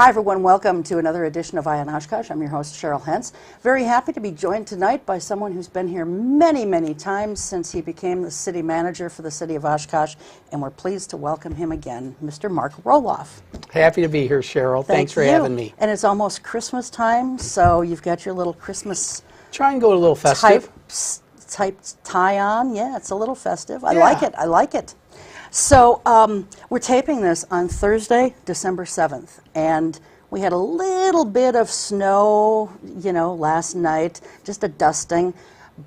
Hi everyone, welcome to another edition of Eye on Oshkosh. I'm your host Cheryl Hentz. Very happy to be joined tonight by someone who's been here many times since he became the city manager for the city of Oshkosh, and we're pleased to welcome him again, Mr. Mark Rohloff. Happy to be here, Cheryl. Thanks for having me. And it's almost Christmas time, so you've got your little Christmas Try and go a little festive. type tie on. Yeah, it's a little festive. I like it. I like it. So we're taping this on Thursday, December 7th, and we had a little bit of snow, last night, just a dusting,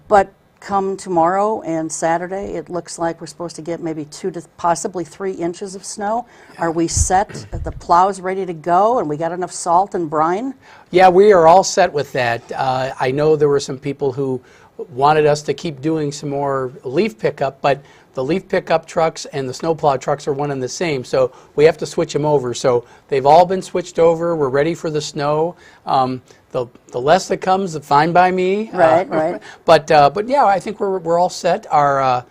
but come tomorrow and Saturday, it looks like we're supposed to get maybe 2 to possibly 3 inches of snow. Are we set? Are the plows ready to go, and we got enough salt and brine? Yeah, we are all set with that. I know there were some people who wanted us to keep doing some more leaf pickup, but the leaf pickup trucks and the snowplow trucks are one and the same, so we have to switch them over. So they've all been switched over. We're ready for the snow. The less that comes, the fine by me. Right. But yeah, I think we're all set. Our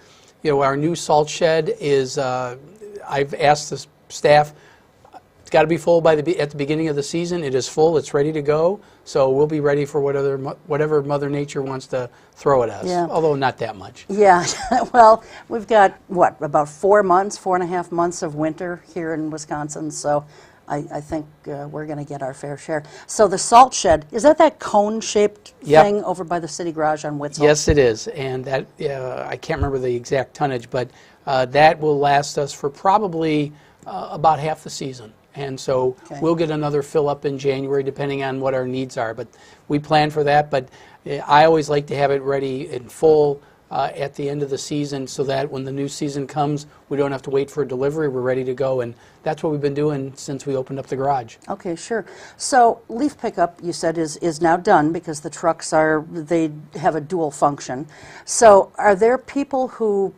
our new salt shed is. I've asked the staff. It's got to be full at the beginning of the season. It is full. It's ready to go. So we'll be ready for whatever Mother Nature wants to throw at us. Yeah. Although not that much. Yeah. Well, we've got about 4.5 months of winter here in Wisconsin. So I think we're going to get our fair share. So the salt shed, is that cone-shaped thing over by the city garage on Witzel? Yes, it is. And that I can't remember the exact tonnage, but that will last us for probably about half the season. And so we'll get another fill up in January depending on what our needs are. But we plan for that. But I always like to have it ready in full at the end of the season so that when the new season comes, we don't have to wait for a delivery. We're ready to go. And that's what we've been doing since we opened up the garage. Okay, sure. So leaf pickup, you said, is now done because the trucks they have a dual function. So are there people who...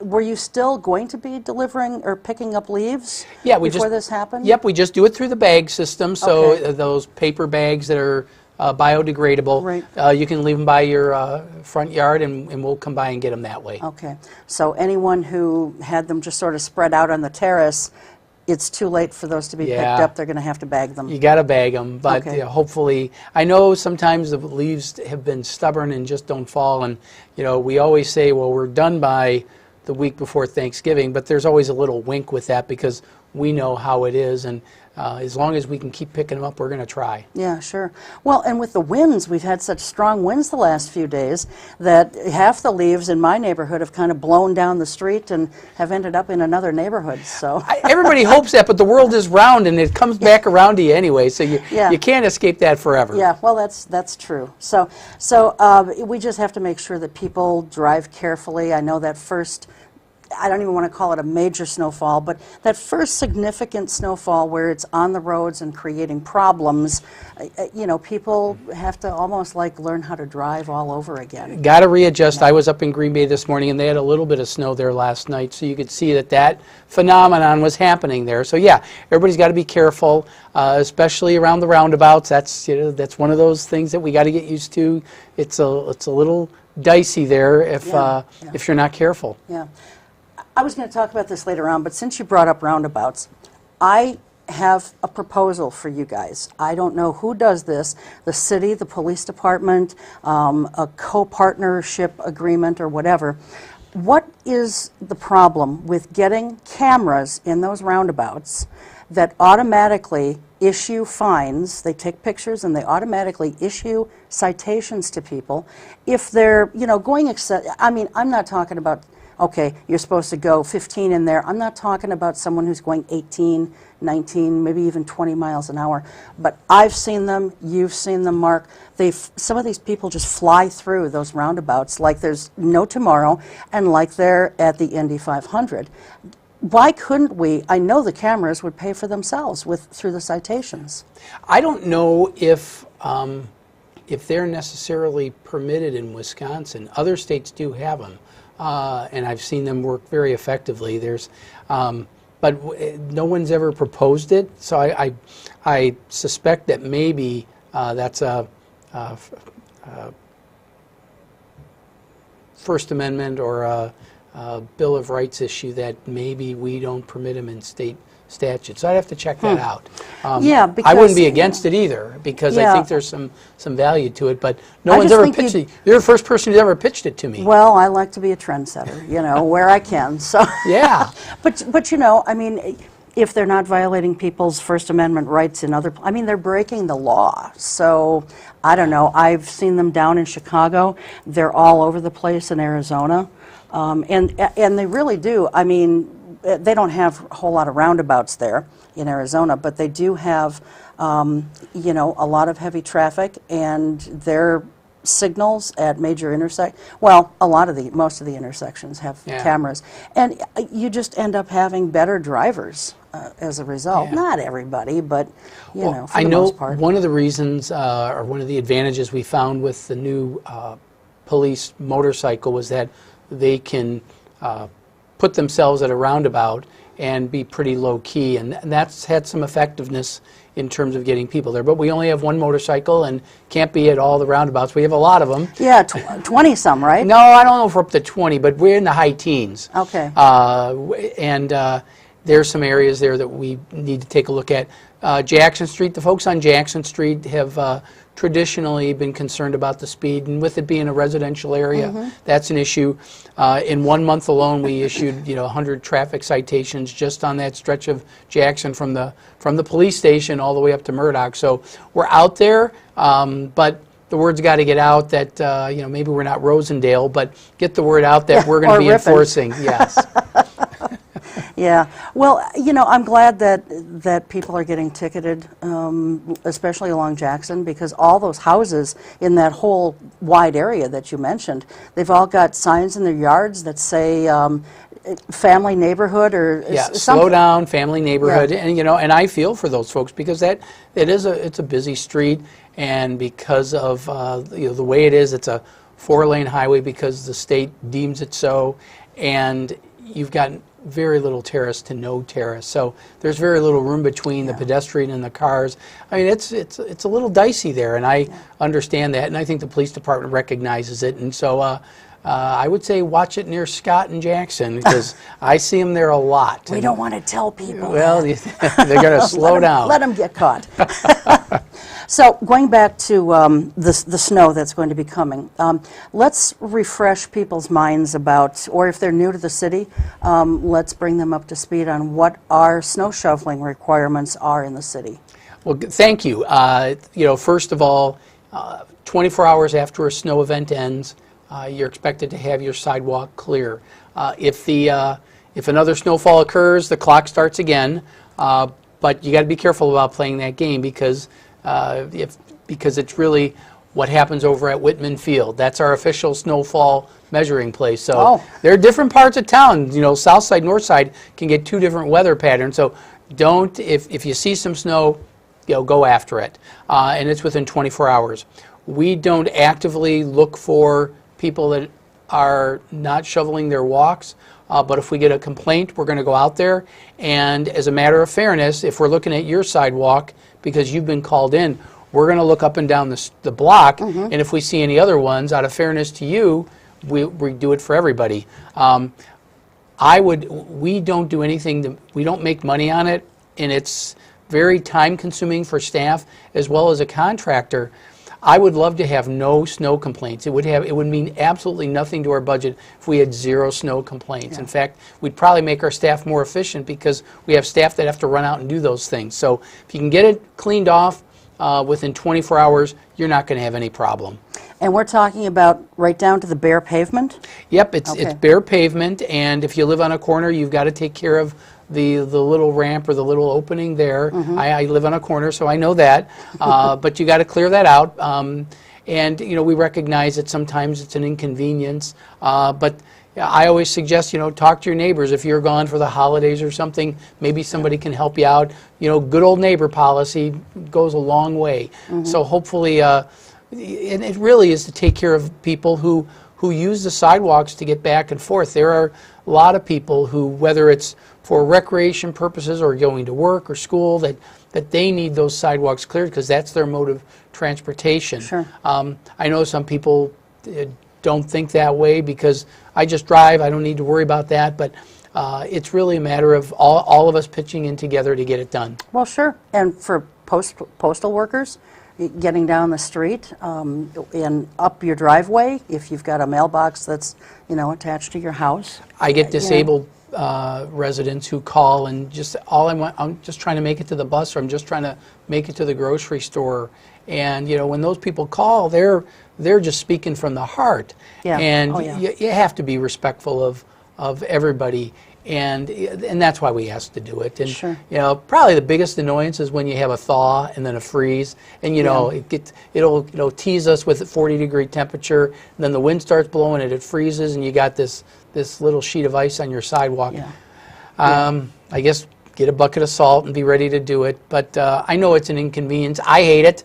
Were you still going to be delivering or picking up leaves before this happened? Yep, we just do it through the bag system, so those paper bags that are biodegradable, you can leave them by your front yard and we'll come by and get them that way. Okay, so anyone who had them just sort of spread out on the terrace, it's too late for those to be picked up. They're going to have to bag them. You got to bag them, but hopefully, I know sometimes the leaves have been stubborn and just don't fall, and we always say, well, we're done by the week before Thanksgiving, but there's always a little wink with that because we know how it is, and as long as we can keep picking them up, we're going to try. Yeah, sure. Well, and with the winds, we've had such strong winds the last few days that half the leaves in my neighborhood have kind of blown down the street and have ended up in another neighborhood. So everybody hopes that, but the world is round and it comes back around to you anyway, so you can't escape that forever. Yeah, well, that's true. So we just have to make sure that people drive carefully. I know that first, I don't even want to call it a major snowfall, but that first significant snowfall where it's on the roads and creating problems, people have to almost learn how to drive all over again. Got to readjust. I was up in Green Bay this morning and they had a little bit of snow there last night, so you could see that phenomenon was happening there. So yeah, everybody's got to be careful, especially around the roundabouts. That's one of those things that we got to get used to. It's a little dicey there if you're not careful. Yeah. I was going to talk about this later on, but since you brought up roundabouts, I have a proposal for you guys. I don't know who does this, the city, the police department, a co-partnership agreement or whatever. What is the problem with getting cameras in those roundabouts that automatically issue fines? They take pictures and they automatically issue citations to people if they're, going, I'm not talking about, okay, you're supposed to go 15 in there. I'm not talking about someone who's going 18, 19, maybe even 20 miles an hour. But I've seen them, you've seen them, Mark. Some of these people just fly through those roundabouts like there's no tomorrow and like they're at the Indy 500. Why couldn't we? I know the cameras would pay for themselves through the citations. I don't know if they're necessarily permitted in Wisconsin. Other states do have them. And I've seen them work very effectively. But no one's ever proposed it, so I suspect that maybe that's a First Amendment or a Bill of Rights issue that maybe we don't permit them in state statute. So I'd have to check that out. Yeah, I wouldn't be because, against it either, because I Yeah. think there's some value to it, but no I one's just ever think pitched it. You're the first person who's ever pitched it to me. Well, I like to be a trendsetter, you know, where I can. So Yeah. But you know, I mean, if they're not violating people's First Amendment rights in other, I mean, they're breaking the law. So I don't know. I've seen them down in Chicago. They're all over the place in Arizona, and they really do. I mean, they don't have a whole lot of roundabouts there in Arizona, but they do have, you know, a lot of heavy traffic, and their signals at major well, most of the intersections have cameras, and you just end up having better drivers as a result. Yeah. Not everybody, but you know, for I the know most part. one of the reasons, or one of the advantages we found with the new police motorcycle was that they can put themselves at a roundabout and be pretty low key, and that's had some effectiveness in terms of getting people there. But we only have one motorcycle and can't be at all the roundabouts. We have a lot of them. Yeah, 20 some, right? No, I don't know if we're up to 20, but we're in the high teens. Okay. And there's some areas there that we need to take a look at. Jackson Street, the folks on Jackson Street have traditionally been concerned about the speed, and with it being a residential area, that's an issue. In 1 month alone, we issued 100 traffic citations just on that stretch of Jackson from the police station all the way up to Murdoch. So we're out there, but the word's got to get out that maybe we're not Rosendale, but get the word out that we're going to be enforcing. Yes. Yeah, well, I'm glad that people are getting ticketed, especially along Jackson, because all those houses in that whole wide area that you mentioned, they've all got signs in their yards that say family neighborhood or something. Slow down, family neighborhood, Yeah. and I feel for those folks because it's a busy street, and because of the way it is, it's a 4-lane highway because the state deems it so, and you've got very little terrace to no terrace, so there's very little room between the pedestrian and the cars. I mean, it's a little dicey there, and I understand that, and I think the police department recognizes it, and so I would say watch it near Scott and Jackson because I see them there a lot. We don't want to tell people. Well, they're going to slow down. Let them get caught. So going back to the snow that's going to be coming, let's refresh people's minds about, or if they're new to the city, let's bring them up to speed on what our snow shoveling requirements are in the city. Well, thank you. First of all, 24 hours after a snow event ends, you're expected to have your sidewalk clear. If another snowfall occurs, the clock starts again. But you got to be careful about playing that game because it's really what happens over at Whitman Field. That's our official snowfall measuring place. So there are different parts of town. South side, north side can get two different weather patterns. So don't, if you see some snow, go after it. And it's within 24 hours. We don't actively look for people that are not shoveling their walks. But if we get a complaint, we're going to go out there. And as a matter of fairness, if we're looking at your sidewalk because you've been called in, we're going to look up and down the block. And if we see any other ones, out of fairness to you, we do it for everybody. We don't do anything. We don't make money on it, and it's very time-consuming for staff as well as a contractor. I would love to have no snow complaints. It would mean absolutely nothing to our budget if we had 0 snow complaints. Yeah. In fact, we'd probably make our staff more efficient because we have staff that have to run out and do those things. So if you can get it cleaned off within 24 hours, you're not going to have any problem. And we're talking about right down to the bare pavement? Yep, it's bare pavement, and if you live on a corner, you've got to take care of the little ramp or the little opening there. I live on a corner, so I know that. But you got to clear that out. And we recognize that sometimes it's an inconvenience. But I always suggest talk to your neighbors. If you're gone for the holidays or something, maybe somebody can help you out. Good old neighbor policy goes a long way. So hopefully, and it really is to take care of people who use the sidewalks to get back and forth. There are a lot of people who, whether it's for recreation purposes or going to work or school, that they need those sidewalks cleared because that's their mode of transportation. Sure. I know some people don't think that way because I just drive, I don't need to worry about that, but it's really a matter of all of us pitching in together to get it done. Well, sure. And for postal workers, getting down the street and up your driveway, if you've got a mailbox that's, attached to your house. I get disabled residents who call and I'm just trying to make it to the bus, or I'm just trying to make it to the grocery store. And when those people call, they're just speaking from the heart. Yeah. And Oh, yeah. you have to be respectful of everybody. And that's why we asked to do it. And Sure. Probably the biggest annoyance is when you have a thaw and then a freeze, and it'll tease us with a 40-degree temperature, and then the wind starts blowing and it freezes, and you got this little sheet of ice on your sidewalk. Yeah. I guess get a bucket of salt and be ready to do it. But I know it's an inconvenience. I hate it,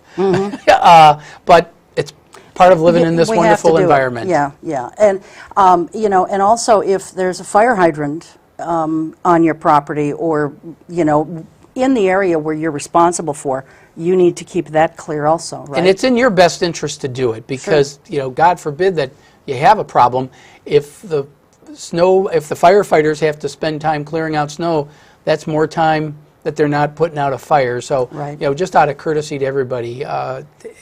but it's part of living in this We have to wonderful do it. environment. Yeah, yeah. And, and also if there's a fire hydrant on your property, or, in the area where you're responsible for, you need to keep that clear also, right? And it's in your best interest to do it because, God forbid that you have a problem. If the firefighters have to spend time clearing out snow, that's more time that they're not putting out a fire. So, Right. Just out of courtesy to everybody,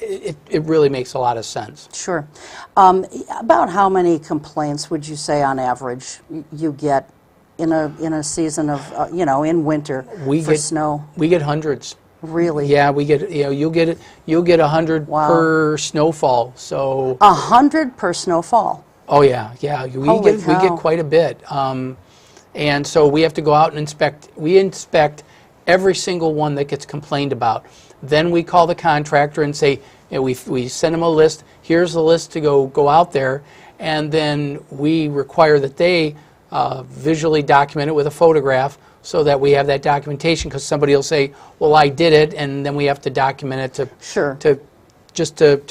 it really makes a lot of sense. Sure. About how many complaints would you say on average you get in a season of, in winter for snow? We get hundreds. Really? Yeah, we get, you'll get 100 Wow. per snowfall. So 100 per snowfall. Oh yeah, Holy we cow. get quite a bit, and so we have to go out and inspect. We inspect every single one that gets complained about. Then we call the contractor and say, we send them a list. Here's the list to go out there, and then we require that they visually document it with a photograph, so that we have that documentation. Because somebody will say, "Well, I did it," and then we have to document it to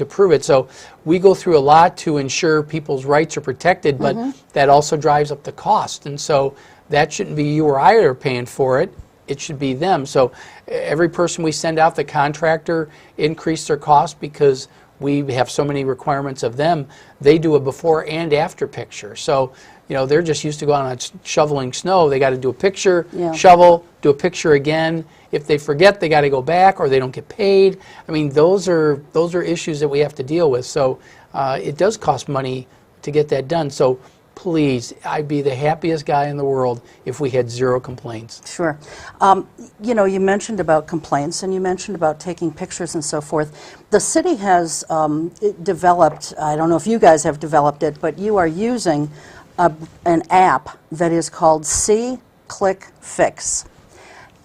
prove it. So we go through a lot to ensure people's rights are protected, but that also drives up the cost. And so that shouldn't be you or I are paying for it. It should be them. So every person we send out, the contractor, increase their cost because we have so many requirements of them. They do a before and after picture. So, they're just used to going out shoveling snow. They got to do a picture, shovel, do a picture again. If they forget, they got to go back, or they don't get paid. I mean, those are issues that we have to deal with. So it does cost money to get that done. So please, I'd be the happiest guy in the world if we had zero complaints. Sure. You mentioned about complaints, and you mentioned about taking pictures and so forth. The city has developed, I don't know if you guys have developed it, but you are using an app that is called See, Click, Fix.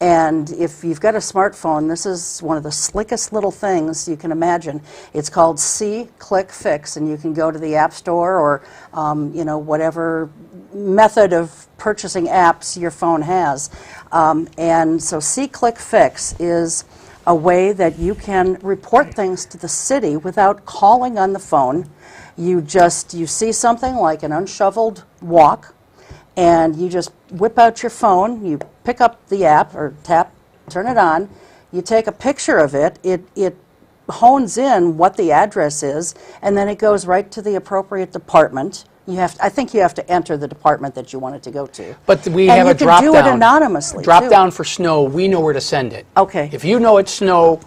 And if you've got a smartphone, this is one of the slickest little things you can imagine. It's called See, Click, Fix, and you can go to the App Store or, whatever method of purchasing apps your phone has. And so See, Click, Fix is a way that you can report things to the city without calling on the phone. You see something like an unshoveled walk, and you just whip out your phone, you pick up the app or tap, turn it on, you take a picture of it, it hones in what the address is, and then it goes right to the appropriate department. I think you have to enter the department that you want it to go to. But we have a drop down. And you can do it anonymously, Drop too. down for snow, we know where to send it. Okay. If you know it's snow,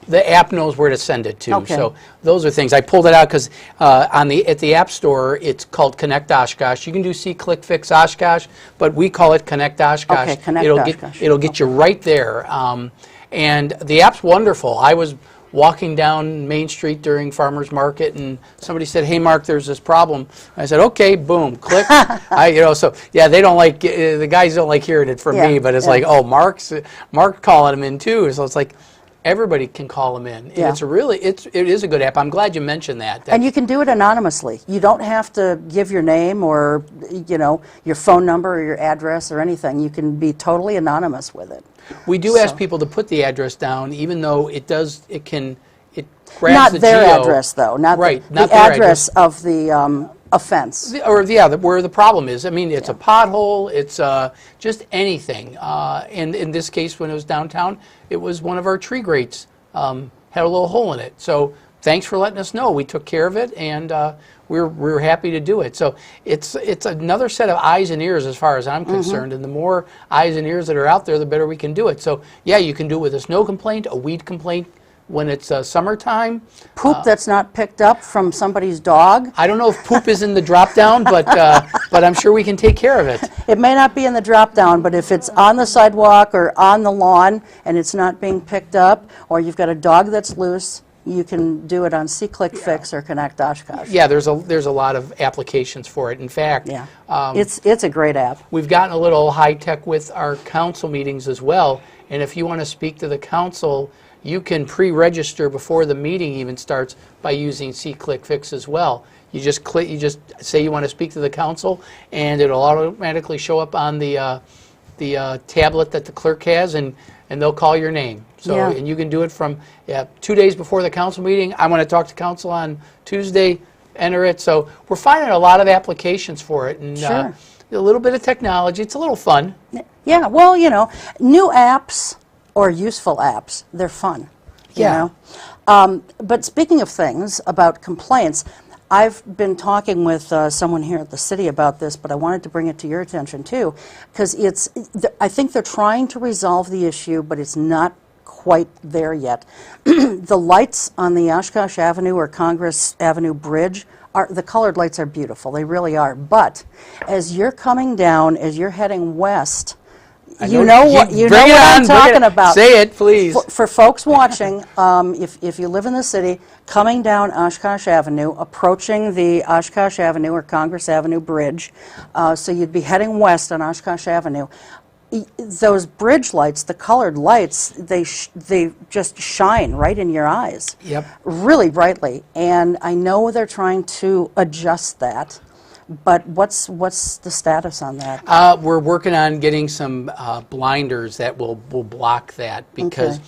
the app knows where to send it to. Okay. So those are things. I pulled it out because at the App Store, it's called Connect Oshkosh. You can do See, Click, Fix Oshkosh, but we call it Connect Oshkosh. Okay, Connect Oshkosh. It'll get you right there. And the app's wonderful. I was walking down Main Street during Farmers Market, and somebody said, "Hey, Mark, there's this problem." I said, "Okay," boom, click. So yeah, they don't like the guys don't like hearing it from me, but it's like, oh, Mark's calling them in too. So it's like, everybody can call them in. Yeah. And it is a good app. I'm glad you mentioned that. And you can do it anonymously. You don't have to give your name or, your phone number or your address or anything. You can be totally anonymous with it. We do ask people to put the address down, even though it grabs Not the their geo. address, though. Not Right, the not their address of the offense. Where the problem is. I mean, it's a pothole, it's just anything. And in this case, when it was downtown, it was one of our tree grates had a little hole in it. So thanks for letting us know. We took care of it, and we're happy to do it. So it's another set of eyes and ears as far as I'm concerned, and the more eyes and ears that are out there, the better we can do it. So yeah, you can do it with a snow complaint, a weed complaint when it's summertime. Poop that's not picked up from somebody's dog. I don't know if poop is in the drop down, but I'm sure we can take care of it. It may not be in the drop down, but if it's on the sidewalk or on the lawn and it's not being picked up, or you've got a dog that's loose, you can do it on C-Click Fix or Connect Oshkosh. Yeah, there's a lot of applications for it. In fact, it's a great app. We've gotten a little high-tech with our council meetings as well, and if you want to speak to the council, you can pre-register before the meeting even starts by using C-Click Fix as well. You just say you want to speak to the council, and it'll automatically show up on the tablet that the clerk has, and they'll call your name. So, and you can do it from 2 days before the council meeting. I want to talk to council on Tuesday, enter it. So we're finding a lot of applications for it, and a little bit of technology. It's a little fun. Yeah, well, you know, new apps or useful apps, they're fun. You know? But speaking of things about complaints, I've been talking with someone here at the city about this, but I wanted to bring it to your attention too, because I think they're trying to resolve the issue, but it's not quite there yet. The lights on the Oshkosh Avenue or Congress Avenue Bridge, the colored lights are beautiful, they really are, but as you're coming down, as you're heading west, you know what I'm talking about. Say it, please. For folks watching, if you live in the city, coming down Oshkosh Avenue, approaching the Oshkosh Avenue or Congress Avenue Bridge, so you'd be heading west on Oshkosh Avenue. Those bridge lights, the colored lights, they just shine right in your eyes. Yep. Really brightly. And I know they're trying to adjust that. But what's the status on that? We're working on getting some blinders that will block that, because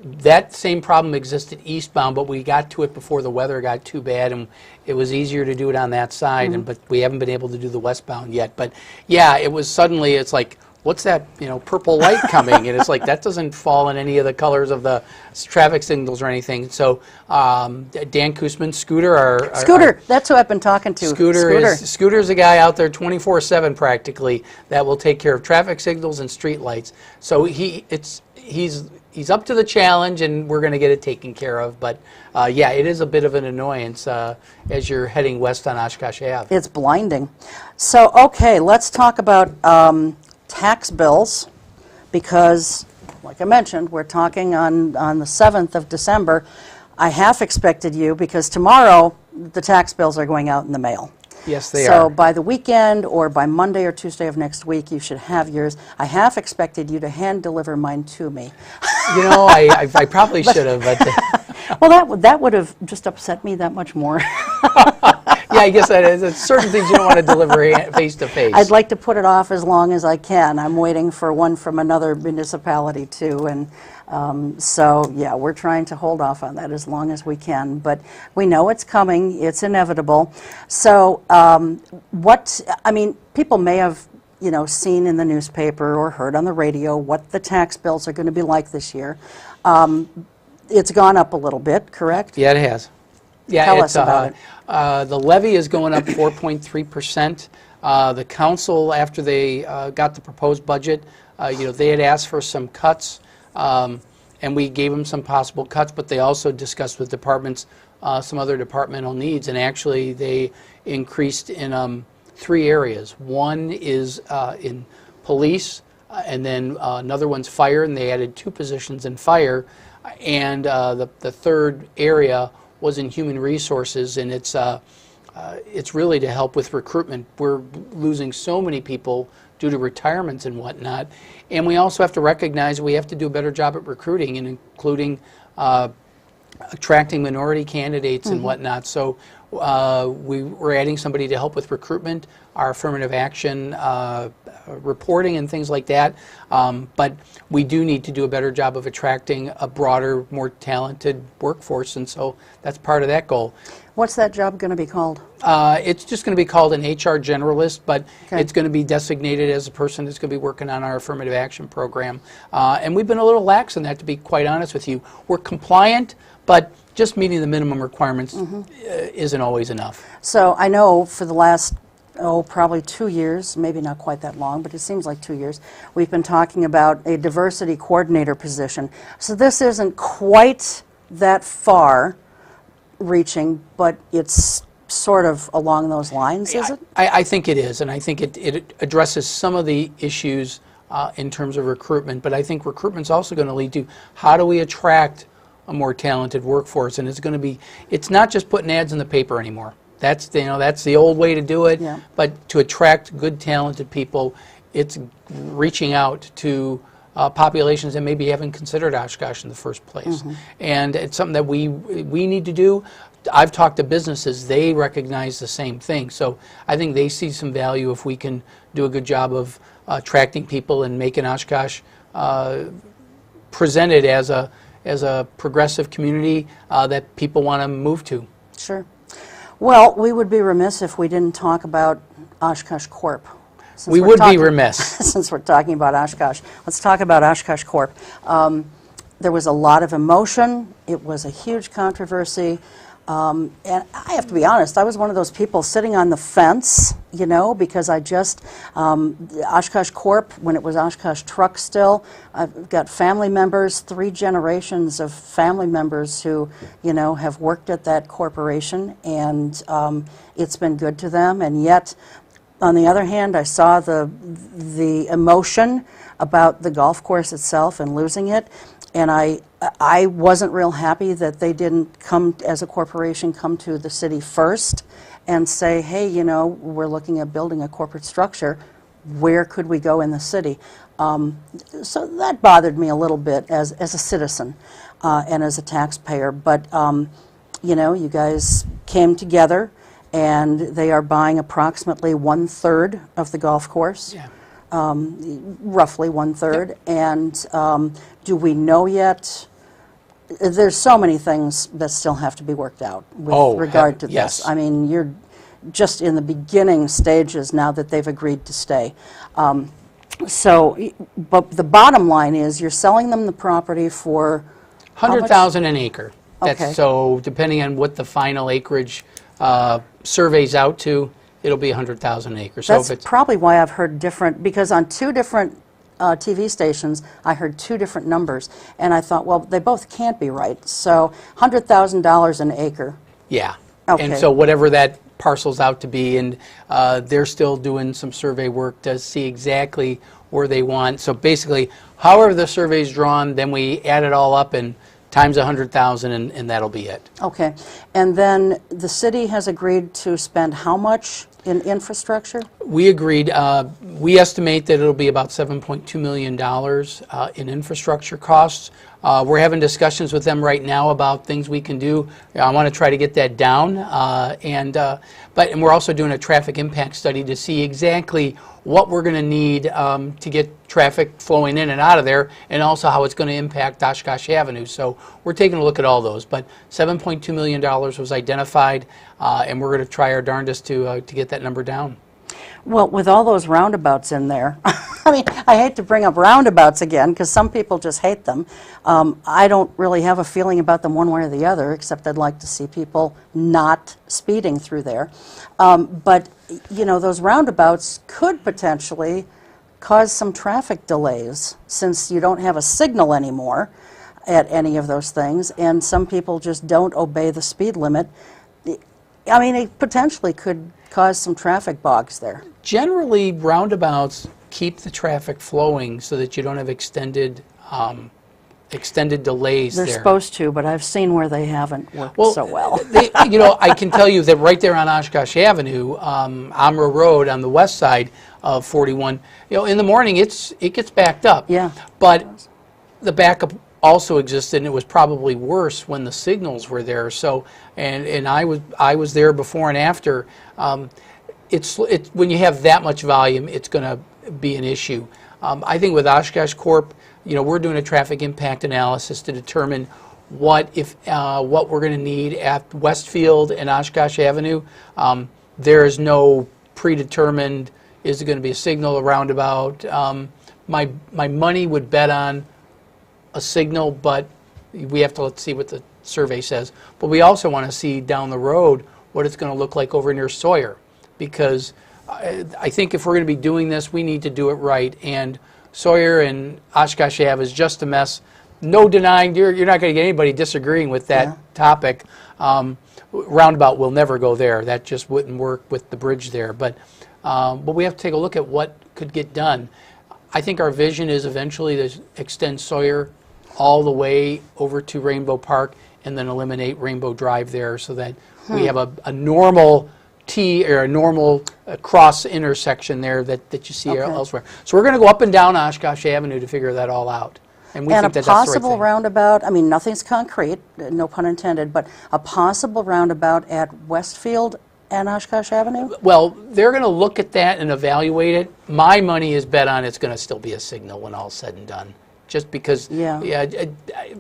that same problem existed eastbound, but we got to it before the weather got too bad, and it was easier to do it on that side. But we haven't been able to do the westbound yet. But yeah, it was suddenly, it's like, what's that, purple light coming? And it's like, that doesn't fall in any of the colors of the traffic signals or anything. So Dan Koosman, Scooter, that's who I've been talking to. Scooter's a guy out there 24/7 practically that will take care of traffic signals and street lights. So he's up to the challenge, and we're going to get it taken care of. But yeah, it is a bit of an annoyance as you're heading west on Oshkosh Ave. It's blinding. So okay, let's talk about tax bills, because like I mentioned, we're talking on the 7th of December. I half expected you, because tomorrow the tax bills are going out in the mail. Yes, they are. So by the weekend or by Monday or Tuesday of next week, you should have yours. I half expected you to hand deliver mine to me. I probably should have, but well, that would have just upset me that much more. Yeah, I guess that is. It's certain things you don't want to deliver face to face. I'd like to put it off as long as I can. I'm waiting for one from another municipality too, and so yeah, we're trying to hold off on that as long as we can. But we know it's coming; it's inevitable. So, people may have seen in the newspaper or heard on the radio what the tax bills are going to be like this year. It's gone up a little bit, correct? Yeah, it has. Yeah, Tell us about it. The levy is going up 4.3%. The council, after they got the proposed budget, they had asked for some cuts, and we gave them some possible cuts, but they also discussed with departments some other departmental needs, and actually they increased in 3 areas. One is in police, and then another one's fire, and they added 2 positions in fire, and the third area was in human resources, and it's really to help with recruitment. We're losing so many people due to retirements and whatnot, and we also have to recognize we have to do a better job at recruiting, and including attracting minority candidates and whatnot. So we're adding somebody to help with recruitment, our affirmative action reporting and things like that. But we do need to do a better job of attracting a broader, more talented workforce, and so that's part of that goal. What's that job going to be called? It's just going to be called an HR generalist, but it's going to be designated as a person that's going to be working on our affirmative action program. And we've been a little lax in that, to be quite honest with you. We're compliant, but just meeting the minimum requirements isn't always enough. So I know for the last, probably 2 years, maybe not quite that long, but it seems like 2 years, we've been talking about a diversity coordinator position. So this isn't quite that far reaching, but it's sort of along those lines, is it? I think it is, and I think it addresses some of the issues in terms of recruitment, but I think recruitment's also going to lead to how do we attract a more talented workforce, and it's not just putting ads in the paper anymore. That's the old way to do it, Yeah. but to attract good, talented people, it's reaching out to populations that maybe haven't considered Oshkosh in the first place. And it's something that we need to do. I've talked to businesses, they recognize the same thing. So I think they see some value if we can do a good job of attracting people and making Oshkosh presented as a progressive community that people want to move to. Sure. Well, we would be remiss if we didn't talk about Oshkosh Corp. We would be remiss. Since we're talking about Oshkosh. Let's talk about Oshkosh Corp. There was a lot of emotion. It was a huge controversy. And I have to be honest, I was one of those people sitting on the fence, you know, because I just, Oshkosh Corp, when it was Oshkosh Truck still, I've got family members, 3 generations of family members who, you know, have worked at that corporation, and it's been good to them. And yet, on the other hand, I saw the emotion about the golf course itself and losing it, and I wasn't real happy that they didn't come, as a corporation, come to the city first and say, hey, you know, we're looking at building a corporate structure. Where could we go in the city? So that bothered me a little bit as a citizen and as a taxpayer. But, you know, you guys came together, and they are buying approximately 1/3 of the golf course. Yeah. Roughly 1/3. Yep. And do we know yet? There's so many things that still have to be worked out with regard to this. Yes. I mean, you're just in the beginning stages now that they've agreed to stay. But the bottom line is you're selling them the property for $100,000 an acre. Okay. So depending on what the final acreage surveys out to, it'll be 100,000 acres. So that's probably why I've heard different, because on 2 different TV stations, I heard 2 different numbers, and I thought, well, they both can't be right. So $100,000 an acre. Yeah. Okay. And so whatever that parcels out to be, and they're still doing some survey work to see exactly where they want. So basically, however the survey's drawn, then we add it all up and times 100,000, and that'll be it. Okay. And then the city has agreed to spend how much in infrastructure? We agreed. We estimate that it'll be about $7.2 million in infrastructure costs. We're having discussions with them right now about things we can do. I want to try to get that down, and we're also doing a traffic impact study to see exactly what we're going to need to get traffic flowing in and out of there, and also how it's going to impact Oshkosh Avenue. So we're taking a look at all those. But $7.2 million was identified, and we're going to try our darndest to get that number down. Well, with all those roundabouts in there, I mean, I hate to bring up roundabouts again because some people just hate them. I don't really have a feeling about them one way or the other, except I'd like to see people not speeding through there. But, you know, those roundabouts could potentially cause some traffic delays since you don't have a signal anymore at any of those things, and some people just don't obey the speed limit. I mean, it potentially could cause some traffic bogs there. Generally, roundabouts keep the traffic flowing so that you don't have extended delays They're there. supposed to, but I've seen where they haven't worked so well. You know, I can tell you that right there on Oshkosh Avenue, Amra Road on the west side of 41, you know, in the morning it gets backed up. Yeah. But the backup also existed, and it was probably worse when the signals were there. So, and I was there before and after. It's when you have that much volume, it's going to be an issue. I think with Oshkosh Corp, you know, we're doing a traffic impact analysis to determine what we're going to need at Westfield and Oshkosh Avenue. There is no predetermined, is it going to be a signal, a roundabout? My money would bet on a signal, but we have to let's see what the survey says, but we also want to see down the road what it's going to look like over near Sawyer, because I think if we're going to be doing this, we need to do it right. And Sawyer and Oshkosh Ave is just a mess. No denying, you're not going to get anybody disagreeing with that topic. Roundabout will never go there. That just wouldn't work with the bridge there. But we have to take a look at what could get done. I think our vision is eventually to extend Sawyer all the way over to Rainbow Park and then eliminate Rainbow Drive there, so that we have a normal or a normal cross intersection there that you see elsewhere. So we're going to go up and down Oshkosh Avenue to figure that all out. And we think that that's the right thing. And a possible roundabout, I mean, nothing's concrete, no pun intended, but a possible roundabout at Westfield and Oshkosh Avenue? Well, they're going to look at that and evaluate it. My money is bet on it's going to still be a signal when all's said and done. Just because,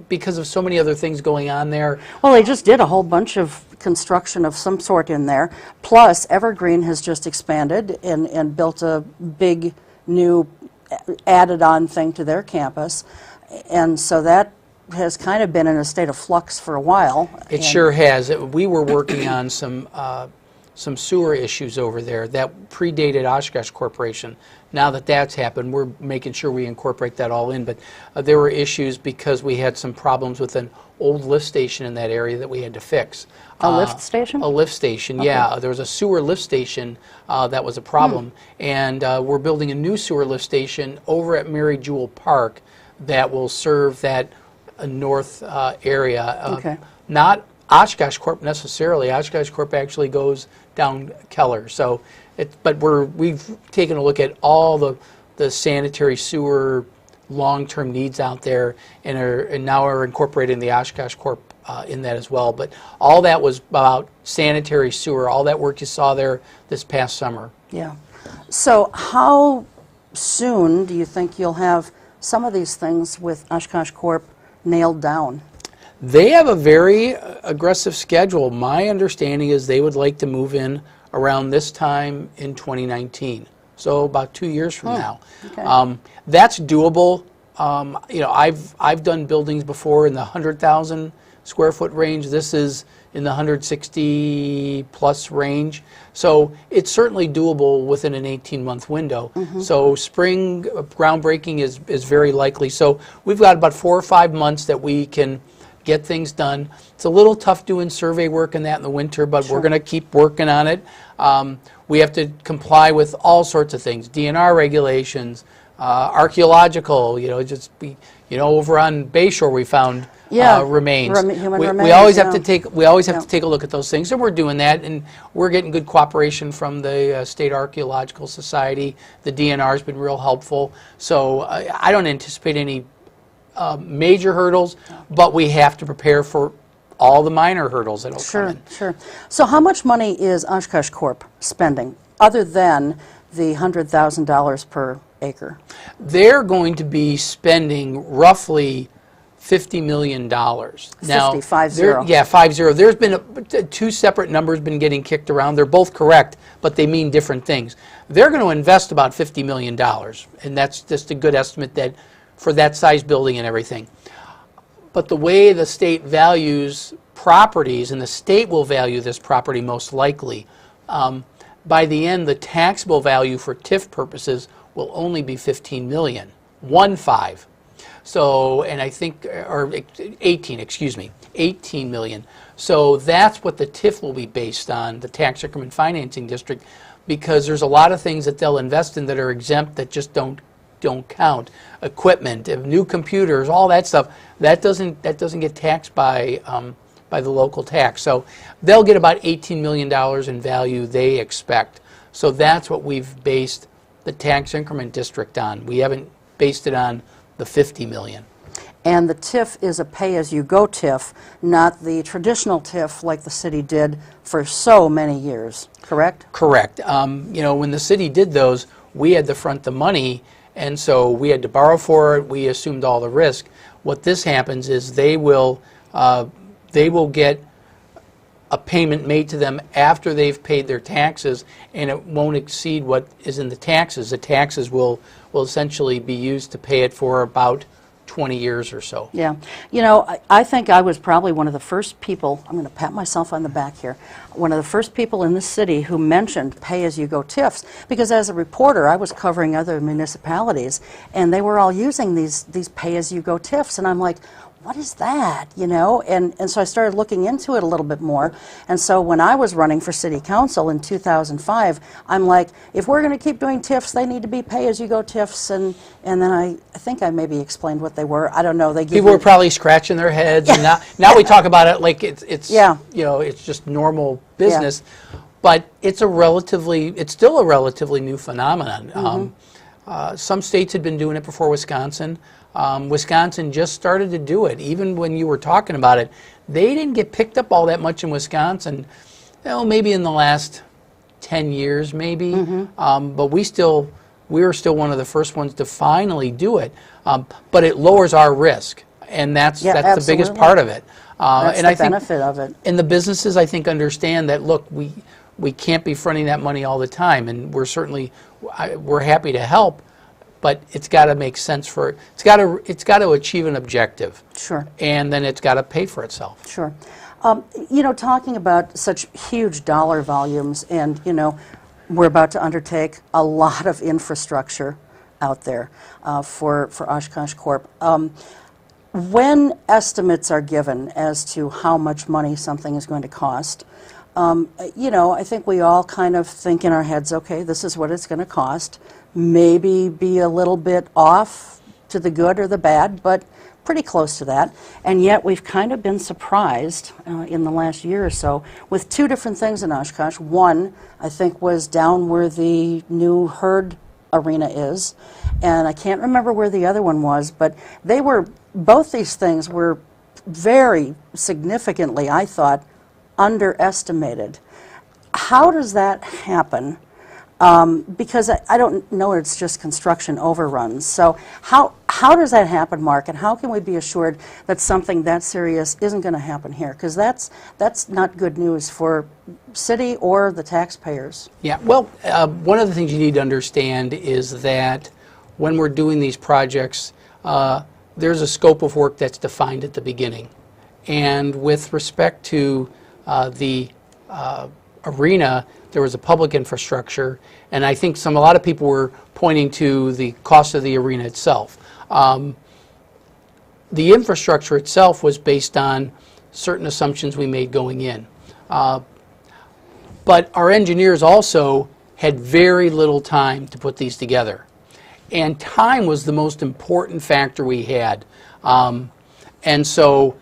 because of so many other things going on there. Well, they just did a whole bunch of construction of some sort in there. Plus, Evergreen has just expanded and built a big new added-on thing to their campus. And so that has kind of been in a state of flux for a while. It sure has. We were working on some sewer issues over there that predated Oshkosh Corporation. Now that that's happened, we're making sure we incorporate that all in. But there were issues because we had some problems with an old lift station in that area that we had to fix. A lift station? A lift station, yeah. There was a sewer lift station that was a problem. And we're building a new sewer lift station over at Mary Jewell Park that will serve that north area. Not Oshkosh Corp necessarily. Oshkosh Corp actually goes down Keller. So, but we've taken a look at all the sanitary sewer long-term needs out there, and now are incorporating the Oshkosh Corp in that as well. But all that was about sanitary sewer. All that work you saw there this past summer. Yeah. So how soon do you think you'll have some of these things with Oshkosh Corp nailed down? They have a very aggressive schedule. My understanding is they would like to move in around this time in 2019, so about 2 years from now. That's doable. You know, I've done buildings before in the 100,000 square foot range. This is in the 160 plus range. So it's certainly doable within an 18-month window. So spring groundbreaking is very likely. So we've got about 4 or 5 months that we can get things done. It's a little tough doing survey work and that in the winter, but we're going to keep working on it. We have to comply with all sorts of things, DNR regulations, archaeological, over on Bayshore we found remains. We always have to take a look at those things, and we're doing that, and we're getting good cooperation from the State Archaeological Society. The DNR has been real helpful, so I don't anticipate any major hurdles, but we have to prepare for all the minor hurdles that will come in. Sure. So how much money is Oshkosh Corp spending, other than the $100,000 per acre? They're going to be spending roughly $50 million. Now, 50. Yeah, 50. There's been two separate numbers been getting kicked around. They're both correct, but they mean different things. They're going to invest about $50 million, and that's just a good estimate that for that size building and everything. But the way the state values properties, and the state will value this property most likely, by the end the taxable value for TIF purposes will only be $15 million. 15. So, and I think, or 18, excuse me, 18 million. So that's what the TIF will be based on, the Tax Increment Financing District, because there's a lot of things that they'll invest in that are exempt that just don't count. Equipment, new computers, all that stuff, that doesn't get taxed by the local tax. So they'll get about $18 million in value they expect. So that's what we've based the tax increment district on. We haven't based it on the $50 million. And the TIF is a pay-as-you-go TIF, not the traditional TIF like the city did for so many years, correct? Correct. When the city did those, we had to front the money, and so we had to borrow for it. We assumed all the risk. What this happens is they will get a payment made to them after they've paid their taxes, and it won't exceed what is in the taxes. The taxes will essentially be used to pay it for about 20 years or so. Yeah. You know, I think I was probably one of the first people, I'm going to pat myself on the back here, one of the first people in this city who mentioned pay-as-you-go TIFs, because as a reporter I was covering other municipalities and they were all using these pay-as-you-go TIFs, and I'm like, what is that, you know? And so I started looking into it a little bit more. And so when I was running for city council in 2005, I'm like, if we're going to keep doing TIFs, they need to be pay-as-you-go TIFs. And then I think I maybe explained what they were. I don't know. They People were probably scratching their heads. And now we talk about it like it's yeah. you know, it's just normal business. Yeah. But it's still a relatively new phenomenon. Some states had been doing it before Wisconsin. Wisconsin just started to do it. Even when you were talking about it, they didn't get picked up all that much in Wisconsin. Well, maybe in the last 10 years, maybe. But we were still one of the first ones to finally do it. But it lowers our risk, and that's the biggest part of it. That's and the I think benefit of it. And the businesses, I think, understand that. Look, we can't be fronting that money all the time, and we're happy to help. But it's got to make sense it's got to achieve an objective. Sure. And then it's got to pay for itself. Sure. You know, talking about such huge dollar volumes, and you know, we're about to undertake a lot of infrastructure out there for Oshkosh Corp. When estimates are given as to how much money something is going to cost, you know, I think we all kind of think in our heads, okay, this is what it's going to cost. Maybe be a little bit off to the good or the bad, but pretty close to that. And yet we've kind of been surprised in the last year or so with two different things in Oshkosh. One, I think, was down where the new Herd Arena is, and I can't remember where the other one was, but both these things were very significantly, I thought, underestimated. How does that happen? Because I don't know, it's just construction overruns. So how does that happen, Mark, and how can we be assured that something that serious isn't going to happen here? Because that's not good news for city or the taxpayers. Yeah, well, one of the things you need to understand is that when we're doing these projects, there's a scope of work that's defined at the beginning. And with respect to the arena, there was a public infrastructure, and I think a lot of people were pointing to the cost of the arena itself. The infrastructure itself was based on certain assumptions we made going in. But our engineers also had very little time to put these together. And time was the most important factor we had. And so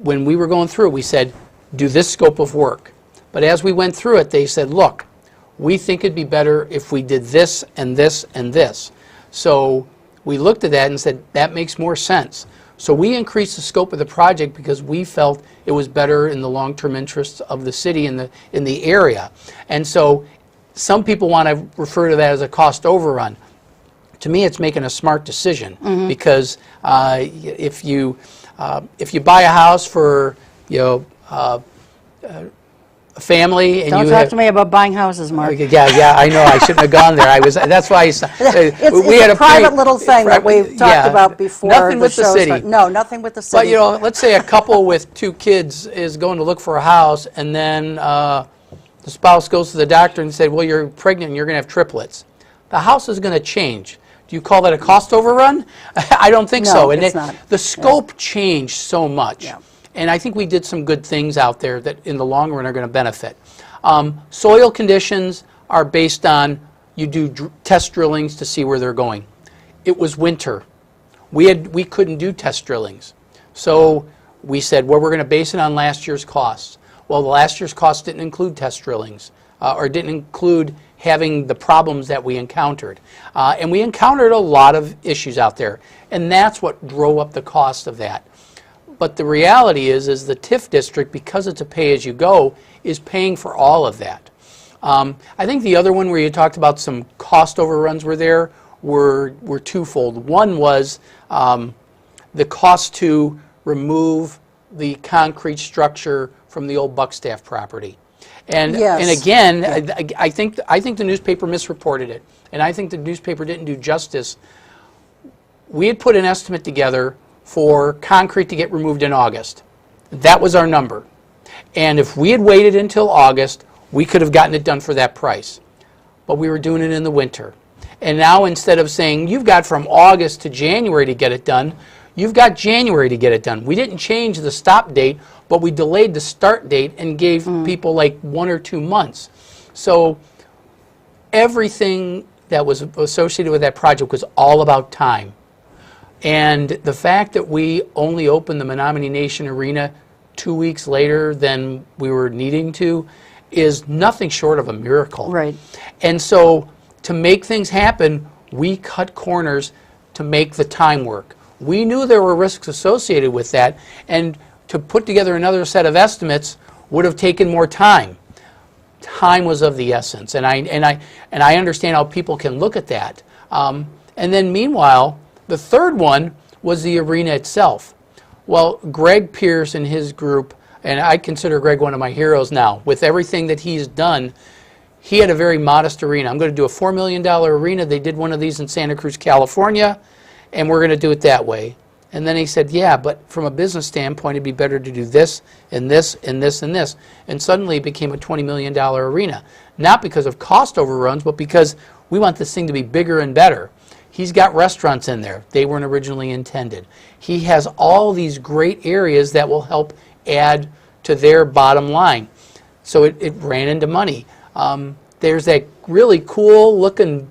when we were going through, we said, do this scope of work. But as we went through it, they said, look, we think it'd be better if we did this and this and this. So we looked at that and said, that makes more sense. So we increased the scope of the project because we felt it was better in the long-term interests of the city in the area. And so some people want to refer to that as a cost overrun. To me, it's making a smart decision because if you buy a house for a family, and don't talk to me about buying houses, Mark. Yeah, I know. I shouldn't have gone there. That's why we had a private little thing that we've talked about before. Nothing with the city. No, nothing with the city. But you know, let's say a couple with 2 kids is going to look for a house, and then the spouse goes to the doctor and said, "Well, you're pregnant and you're going to have triplets." The house is going to change. Do you call that a cost overrun? I don't think so. And it's not. The scope changed so much. Yeah. And I think we did some good things out there that in the long run are going to benefit. Soil conditions are based on, you do test drillings to see where they're going. It was winter. We couldn't do test drillings. So we said, well, we're going to base it on last year's costs. Well, the last year's costs didn't include test drillings or didn't include having the problems that we encountered. And we encountered a lot of issues out there. And that's what drove up the cost of that. But the reality is the TIF district, because it's a pay-as-you-go, is paying for all of that. I think the other one where you talked about some cost overruns were twofold. One was the cost to remove the concrete structure from the old Buckstaff property. And again, yeah. I think the newspaper misreported it, and I think the newspaper didn't do justice. we had put an estimate together for concrete to get removed in August. That was our number. And if we had waited until August, we could have gotten it done for that price. But we were doing it in the winter. And now instead of saying, you've got from August to January to get it done, you've got January to get it done. We didn't change the stop date, but we delayed the start date and gave people like 1 or 2 months. So everything that was associated with that project was all about time. And the fact that we only opened the Menominee Nation Arena 2 weeks later than we were needing to is nothing short of a miracle. Right. And so to make things happen, we cut corners to make the time work. We knew there were risks associated with that, and to put together another set of estimates would have taken more time. Time was of the essence, and I understand how people can look at that. And then meanwhile, the third one was the arena itself. Well, Greg Pierce and his group, and I consider Greg one of my heroes now, with everything that he's done, he had a very modest arena. I'm going to do a $4 million arena. They did one of these in Santa Cruz, California, and we're going to do it that way. And then he said, yeah, but from a business standpoint, it'd be better to do this and this and this and this. And suddenly it became a $20 million arena. Not because of cost overruns, but because we want this thing to be bigger and better. He's got restaurants in there. They weren't originally intended. He has all these great areas that will help add to their bottom line. So it ran into money. There's that really cool looking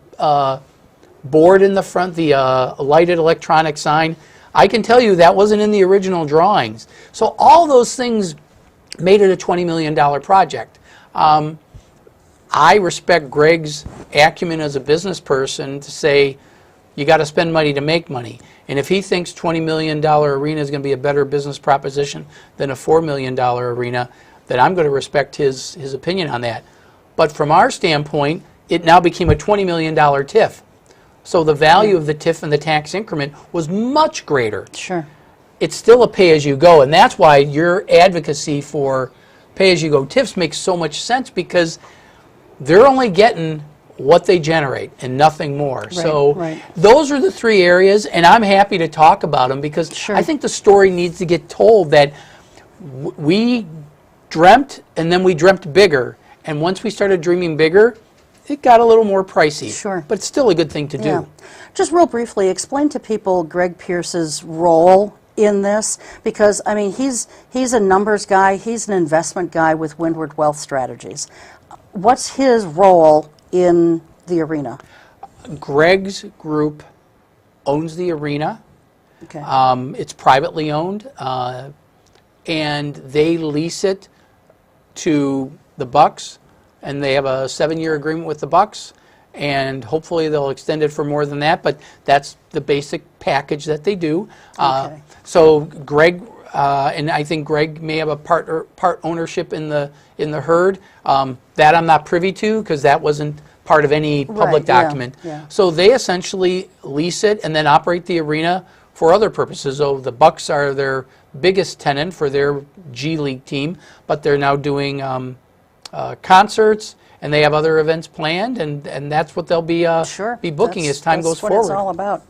board in the front, the lighted electronic sign. I can tell you that wasn't in the original drawings. So all those things made it a $20 million project. I respect Greg's acumen as a business person to say, you got to spend money to make money. And if he thinks $20 million arena is going to be a better business proposition than a $4 million arena, then I'm going to respect his opinion on that. But from our standpoint, it now became a $20 million TIF. So the value of the TIF and the tax increment was much greater. Sure. It's still a pay-as-you-go, and that's why your advocacy for pay-as-you-go TIFs makes so much sense, because they're only getting what they generate and nothing more. Right, so right. Those are the three areas, and I'm happy to talk about them because Sure. I think the story needs to get told that we dreamt and then we dreamt bigger, and once we started dreaming bigger, it got a little more pricey. Sure. But it's still a good thing to do. Yeah. Just real briefly, explain to people Greg Pierce's role in this, because I mean he's a numbers guy, he's an investment guy with Windward Wealth Strategies. What's his role in the arena? Greg's group owns the arena. Okay. It's privately owned, and they lease it to the Bucks, and they have a 7-year agreement with the Bucks, and hopefully they'll extend it for more than that, but that's the basic package that they do. Okay. So Greg, and I think Greg may have a part ownership in the herd. That I'm not privy to because that wasn't part of any public Right, yeah, document. yeah. So they essentially lease it and then operate the arena for other purposes. So the Bucks are their biggest tenant for their G League team, but they're now doing concerts, and they have other events planned, and that's what they'll be Sure. be booking as time goes That's what forward. it's all about.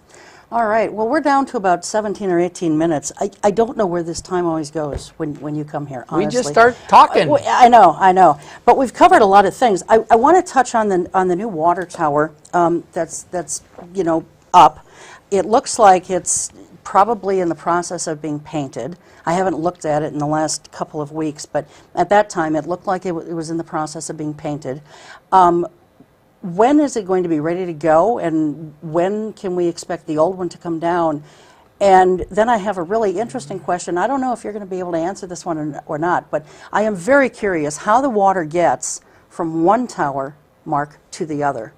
All right. Well, we're down to about 17 or 18 minutes. I don't know where this time always goes when you come here, honestly. We just start talking. I know. But we've covered a lot of things. I want to touch on the new water tower that's up. It looks like it's probably in the process of being painted. I haven't looked at it in the last couple of weeks, but at that time it looked like it was in the process of being painted. When is it going to be ready to go, and when can we expect the old one to come down? And then I have a really interesting question. I don't know if you're going to be able to answer this one or not, but I am very curious how the water gets from one tower, Mark, to the other.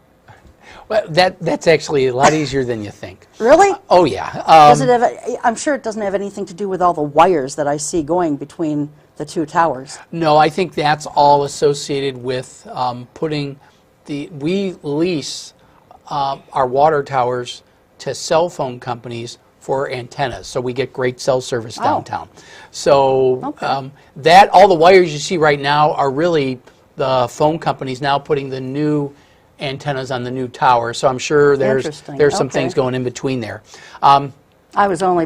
Well, that's actually a lot easier than you think. Really? Oh, yeah. Does it have, I'm sure it doesn't have anything to do with all the wires that I see going between the two towers. No, I think that's all associated with putting we lease our water towers to cell phone companies for antennas, so we get great cell service downtown. So Okay. all the wires you see right now are really the phone companies now putting the new antennas on the new tower. So I'm sure there's some things going in between there. I was only,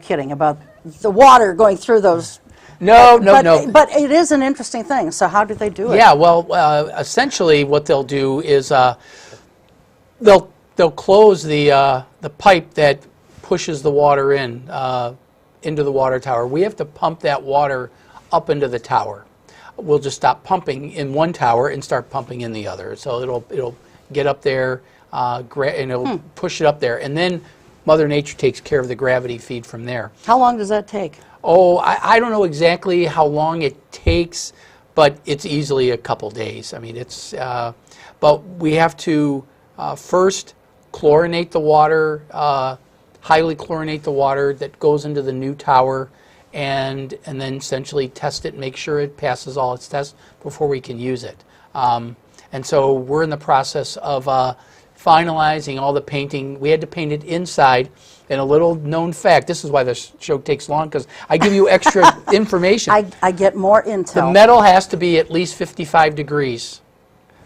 kidding about the water going through those. No. But it is an interesting thing. So how do they do it? Yeah, well, essentially what they'll do is they'll close the pipe that pushes the water into the water tower. We have to pump that water up into the tower. We'll just stop pumping in one tower and start pumping in the other. So it'll get up there and it'll push it up there, and then Mother Nature takes care of the gravity feed from there. How long does that take? Oh, I don't know exactly how long it takes, but it's easily a couple days. I mean, but we have to first chlorinate the water, highly chlorinate the water that goes into the new tower, and then essentially test it and make sure it passes all its tests before we can use it. And so we're in the process of finalizing all the painting. We had to paint it inside. And a little known fact, this is why the show takes long, because I give you extra information. I get more intel. The metal has to be at least 55 degrees.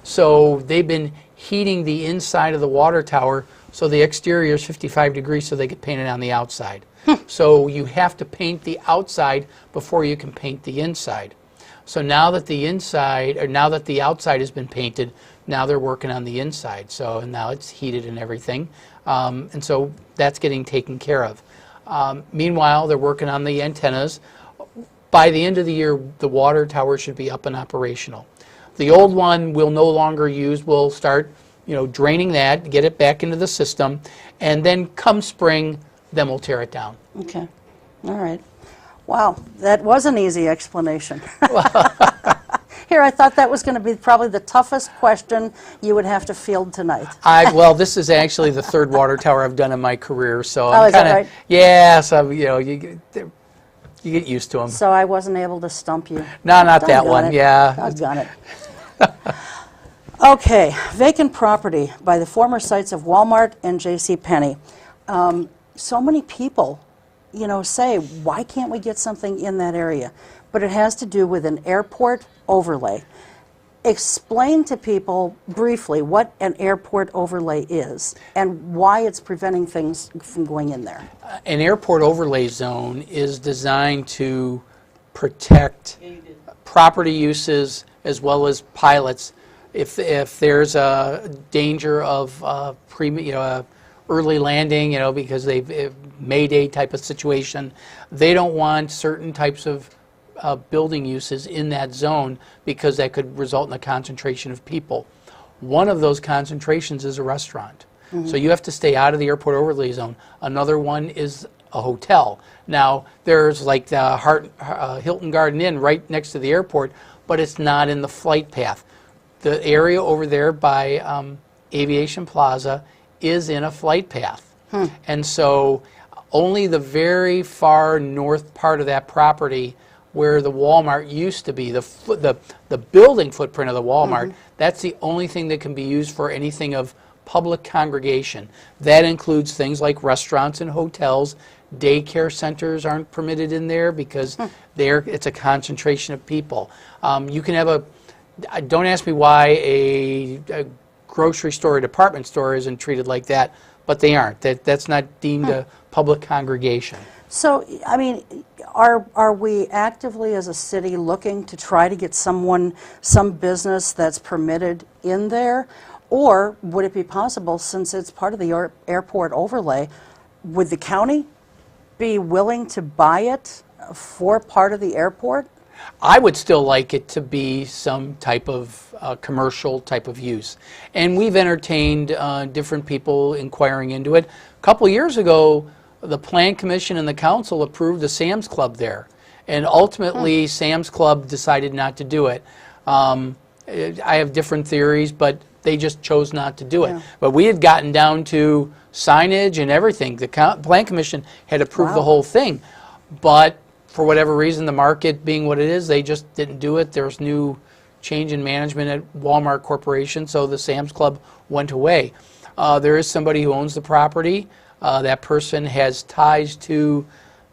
So they've been heating the inside of the water tower so the exterior is 55 degrees so they get painted on the outside. So you have to paint the outside before you can paint the inside. So now that the outside has been painted, now they're working on the inside. So and now it's heated and everything. And so that's getting taken care of. Meanwhile, they're working on the antennas. By the end of the year, the water tower should be up and operational. The old one we'll no longer use. We'll start, draining that, get it back into the system, and then come spring, then we'll tear it down. Okay. All right. Wow, that was an easy explanation. Here, I thought that was going to be probably the toughest question you would have to field tonight. Well, this is actually the third water tower I've done in my career, so I'm is that right? Yeah, so you get used to them. So I wasn't able to stump you. No, not that one. Yeah. Doggone it. Okay, vacant property by the former sites of Walmart and JCPenney. So many people, say, why can't we get something in that area? But it has to do with an airport overlay. Explain to people briefly what an airport overlay is and why it's preventing things from going in there. An airport overlay zone is designed to protect property uses as well as pilots. If there's a danger of early landing, because they've Mayday type of situation, they don't want certain types of building uses in that zone because that could result in a concentration of people. One of those concentrations is a restaurant. So you have to stay out of the airport overlay zone. Another one is a hotel. Now, there's like the Hilton Garden Inn right next to the airport, but it's not in the flight path. The area over there by Aviation Plaza is in a flight path. And so only the very far north part of that property where the Walmart used to be, the building footprint of the Walmart, that's the only thing that can be used for anything of public congregation. That includes things like restaurants and hotels. Daycare centers aren't permitted in there because it's a concentration of people. You can have don't ask me why a grocery store or department store isn't treated like that, but they aren't. That's not deemed a public congregation. So, I mean, are we actively as a city looking to try to get some business that's permitted in there? Or would it be possible, since it's part of the airport overlay, would the county be willing to buy it for part of the airport? I would still like it to be some type of commercial type of use. And we've entertained different people inquiring into it. A couple years ago, the Plan Commission and the Council approved a Sam's Club there. And ultimately, Sam's Club decided not to do it. I have different theories, but they just chose not to do it. But we had gotten down to signage and everything. The Plan Commission had approved the whole thing. But for whatever reason, the market being what it is, they just didn't do it. There was new change in management at Walmart Corporation, so the Sam's Club went away. There is somebody who owns the property. That person has ties to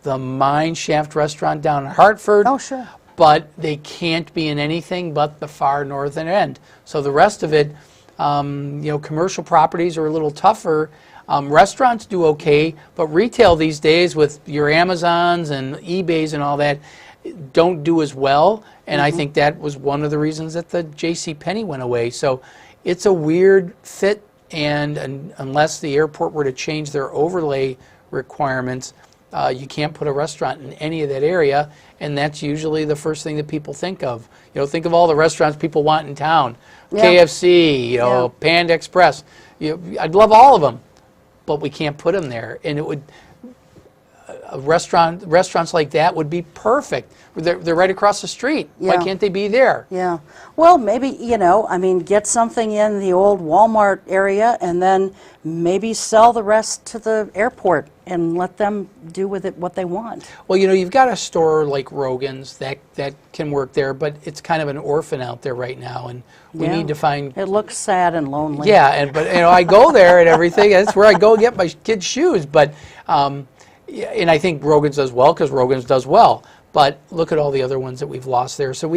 the Mine Shaft restaurant down in Hartford. Oh, sure. But they can't be in anything but the far northern end. So the rest of it, Commercial properties are a little tougher. Restaurants do okay, but retail these days with your Amazons and eBays and all that don't do as well. And I think that was one of the reasons that the JCPenney went away. So it's a weird fit, and unless the airport were to change their overlay requirements, you can't put a restaurant in any of that area, and that's usually the first thing that people think of. Think of all the restaurants people want in town. Yeah. KFC, Panda Express. I'd love all of them, but we can't put them there. And it would, restaurants like that would be perfect. They're right across the street. Yeah. Why can't they be there? Yeah. Well, maybe, get something in the old Walmart area and then maybe sell the rest to the airport and let them do with it what they want. Well, you've got a store like Rogan's that can work there, but it's kind of an orphan out there right now, and we need to find... It looks sad and lonely. Yeah, but I go there and everything. That's where I go get my kids' shoes, but... and I think Rogan's does well because Rogan's does well. But look at all the other ones that we've lost there. So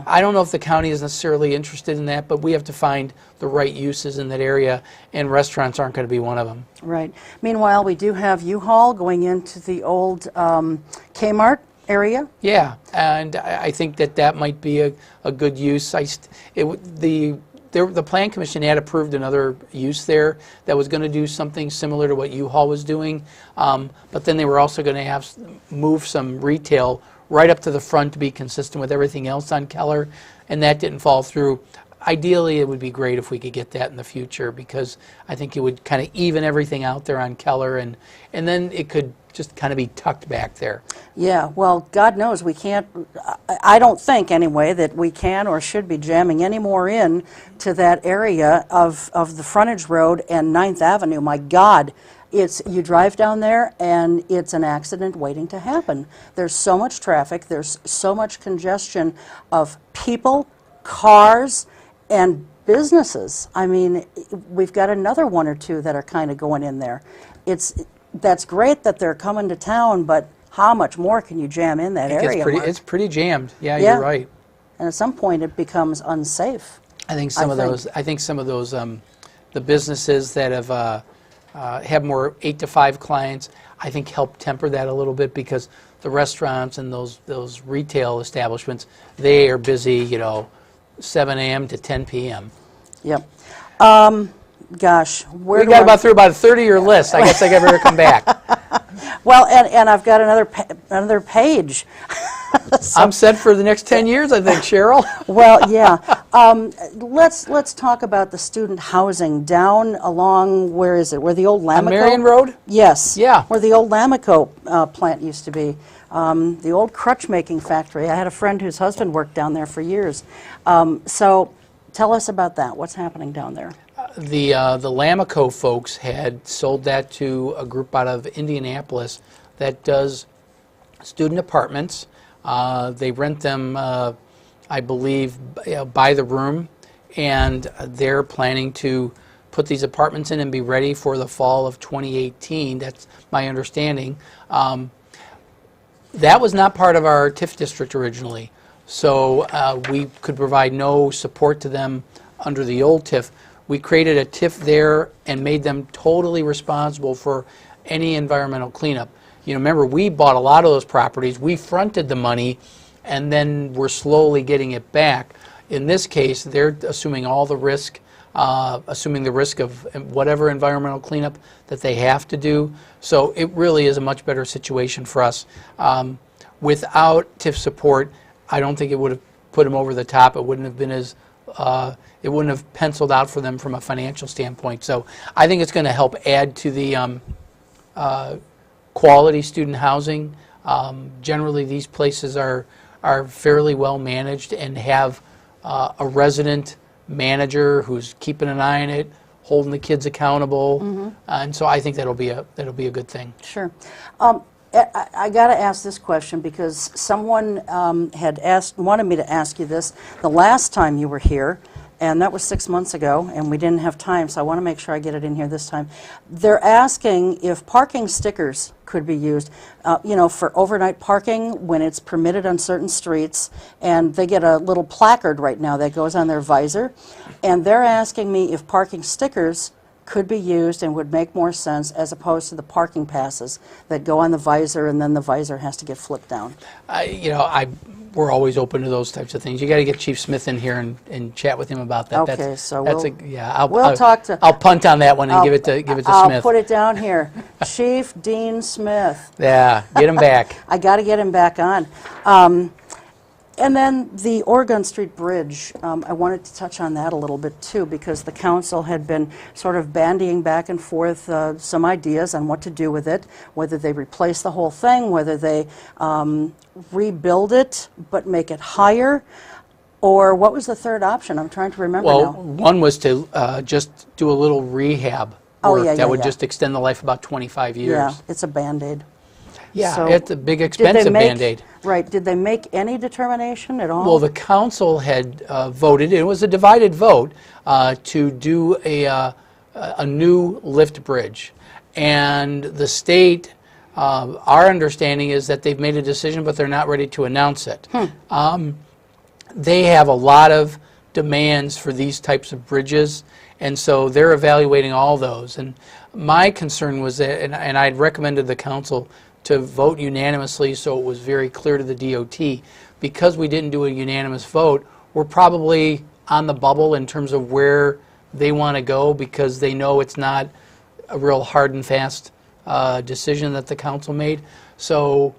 I don't know if the county is necessarily interested in that, but we have to find the right uses in that area, and restaurants aren't going to be one of them. Right. Meanwhile, we do have U-Haul going into the old Kmart area. Yeah, and I think that might be a good use. The Plan Commission had approved another use there that was going to do something similar to what U-Haul was doing, but then they were also going to move some retail right up to the front to be consistent with everything else on Keller, and that didn't fall through. Ideally, it would be great if we could get that in the future, because I think it would kind of even everything out there on Keller, and then it could just kind of be tucked back there. Yeah, well, God knows we can't, I don't think anyway that we can or should be jamming any more in to that area of the frontage road and 9th Avenue. My God, you drive down there and it's an accident waiting to happen. There's so much traffic, there's so much congestion of people, cars, and businesses. I mean, we've got another one or two that are kind of going in there. That's great that they're coming to town, but how much more can you jam in that area? It's pretty jammed. Yeah, you're right. And at some point, it becomes unsafe. I think some of those. The businesses that have more 8 to 5 clients, I think help temper that a little bit, because the restaurants and those retail establishments, they are busy, 7 a.m. to 10 p.m. Yep. Gosh, we got through about a 30-year list. I guess I better come back. Well, and I've got another page. So, I'm set for the next 10 years, I think, Cheryl. Well, yeah. Let's talk about the student housing down along, where is it? Where the old Lamico? On Marion Road? Yes. Yeah. Where the old Lamico plant used to be. The old crutch making factory. I had a friend whose husband worked down there for years. So tell us about that. What's happening down there? The Lamico folks had sold that to a group out of Indianapolis that does student apartments. They rent them, I believe, by the room, and they're planning to put these apartments in and be ready for the fall of 2018. That's my understanding. That was not part of our TIF district originally, so we could provide no support to them under the old TIF. We created a TIF there and made them totally responsible for any environmental cleanup. Remember, we bought a lot of those properties, we fronted the money, and then we're slowly getting it back. In this case, they're assuming all the risk, assuming the risk of whatever environmental cleanup that they have to do. So it really is a much better situation for us. Without TIF support, I don't think it would have put them over the top. It wouldn't have been as, it wouldn't have penciled out for them from a financial standpoint. So I think it's going to help add to the quality student housing. Generally, these places are fairly well managed and have a resident manager who's keeping an eye on it, holding the kids accountable, and so I think that'll be a good thing. Sure. I got to ask this question because someone had wanted me to ask you this the last time you were here, and that was 6 months ago, and we didn't have time, so I want to make sure I get it in here this time. They're asking if parking stickers could be used, you know, for overnight parking when it's permitted on certain streets, and they get a little placard right now that goes on their visor, and they're asking me if parking stickers could be used and would make more sense as opposed to the parking passes that go on the visor and then the visor has to get flipped down. You know, we're always open to those types of things. You got to get Chief Smith in here and chat with him about that. Okay, so I'll punt on that one and give it to Smith. I'll put it down here. Chief Dean Smith. Yeah, get him back. I got to get him back on. And then the Oregon Street Bridge, I wanted to touch on that a little bit too, because the council had been sort of bandying back and forth some ideas on what to do with it, whether they replace the whole thing, whether they rebuild it but make it higher, or what was the third option? I'm trying to remember now. One was to just do a little rehab work that would just extend the life about 25 years. Yeah, it's a Band-Aid. Yeah, So it's a big, expensive Band-Aid. Right. Did they make any determination at all? Well, the council had voted, it was a divided vote, to do a new lift bridge. And the state, our understanding is that they've made a decision, but they're not ready to announce it. They have a lot of demands for these types of bridges, and so they're evaluating all those. And my concern was that, and I'd recommended the council to vote unanimously so it was very clear to the DOT. Because we didn't do a unanimous vote, we're probably on the bubble in terms of where they want to go, because they know it's not a real hard and fast decision that the council made. So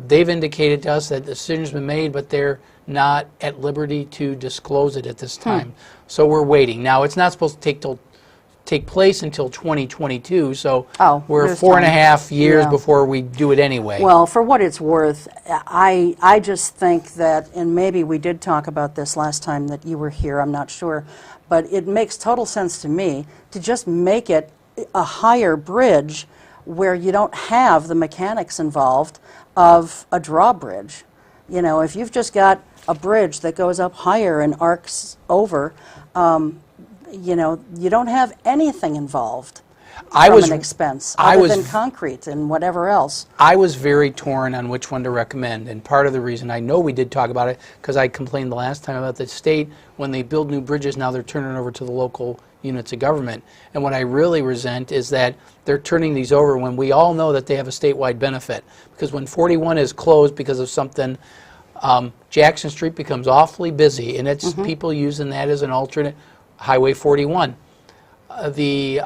they've indicated to us that the decision's been made, but they're not at liberty to disclose it at this time. So we're waiting. Now, it's not supposed to take place until 2022, so we're 4.5 years before we do it anyway. Well, for what it's worth, I just think that, and maybe we did talk about this last time that you were here, I'm not sure, but it makes total sense to me to just make it a higher bridge where you don't have the mechanics involved of a drawbridge. You know, if you've just got a bridge that goes up higher and arcs over, you know, you don't have anything involved from an expense other than concrete and whatever else. I was very torn on which one to recommend, and part of the reason I know we did talk about it, because I complained the last time about the state, when they build new bridges, now they're turning over to the local units of government. And what I really resent is that they're turning these over when we all know that they have a statewide benefit. Because when 41 is closed because of something, Jackson Street becomes awfully busy, and it's people using that as an alternate. Highway 41. The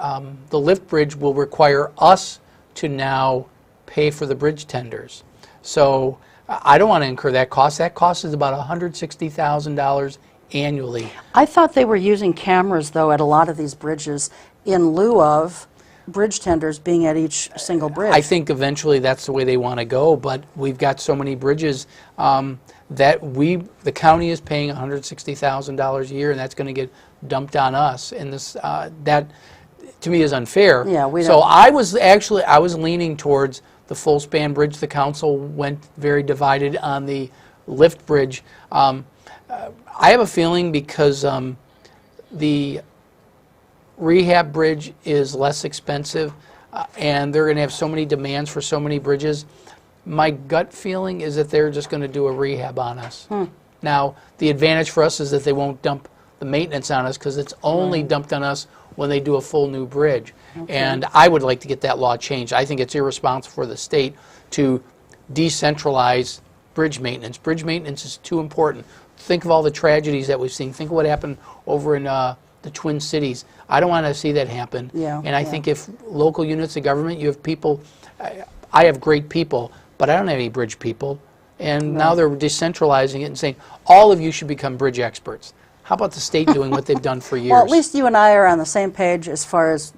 lift bridge will require us to now pay for the bridge tenders. So I don't want to incur that cost. That cost is about $160,000 annually. I thought they were using cameras, though, at a lot of these bridges in lieu of bridge tenders being at each single bridge. I think eventually that's the way they want to go, but we've got so many bridges that the county is paying $160,000 a year, and that's going to get dumped on us, and this that to me is unfair. Yeah, so I was leaning towards the full span bridge. The council went very divided on the lift bridge. I have a feeling because the rehab bridge is less expensive, and they're going to have so many demands for so many bridges. My gut feeling is that they're just going to do a rehab on us. Now, the advantage for us is that they won't dump the maintenance on us, because it's only dumped on us when they do a full new bridge. And I would like to get that law changed. I think it's irresponsible for the state to decentralize bridge maintenance. Bridge maintenance is too important. Think of all the tragedies that we've seen. Think of what happened over in the Twin Cities. I don't want to see that happen. And I think if local units of government, you have people, I have great people, but I don't have any bridge people. And now they're decentralizing it and saying, all of you should become bridge experts. How about the state doing what they've done for years? Well, at least you and I are on the same page as far as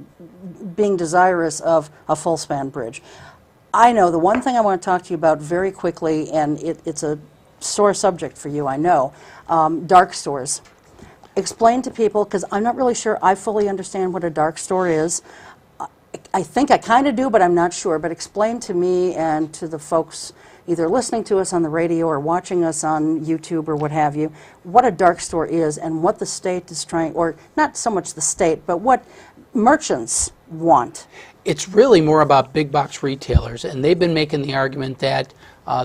being desirous of a full span bridge. I know the one thing I want to talk to you about very quickly, and it's a sore subject for you, I know, dark stores. Explain to people, because I'm not really sure I fully understand what a dark store is. I think I kind of do, but I'm not sure. But explain to me and to the folks, either listening to us on the radio or watching us on YouTube or what have you, what a dark store is and what the state is trying, or not so much the state, but what merchants want. It's really more about big box retailers, and they've been making the argument that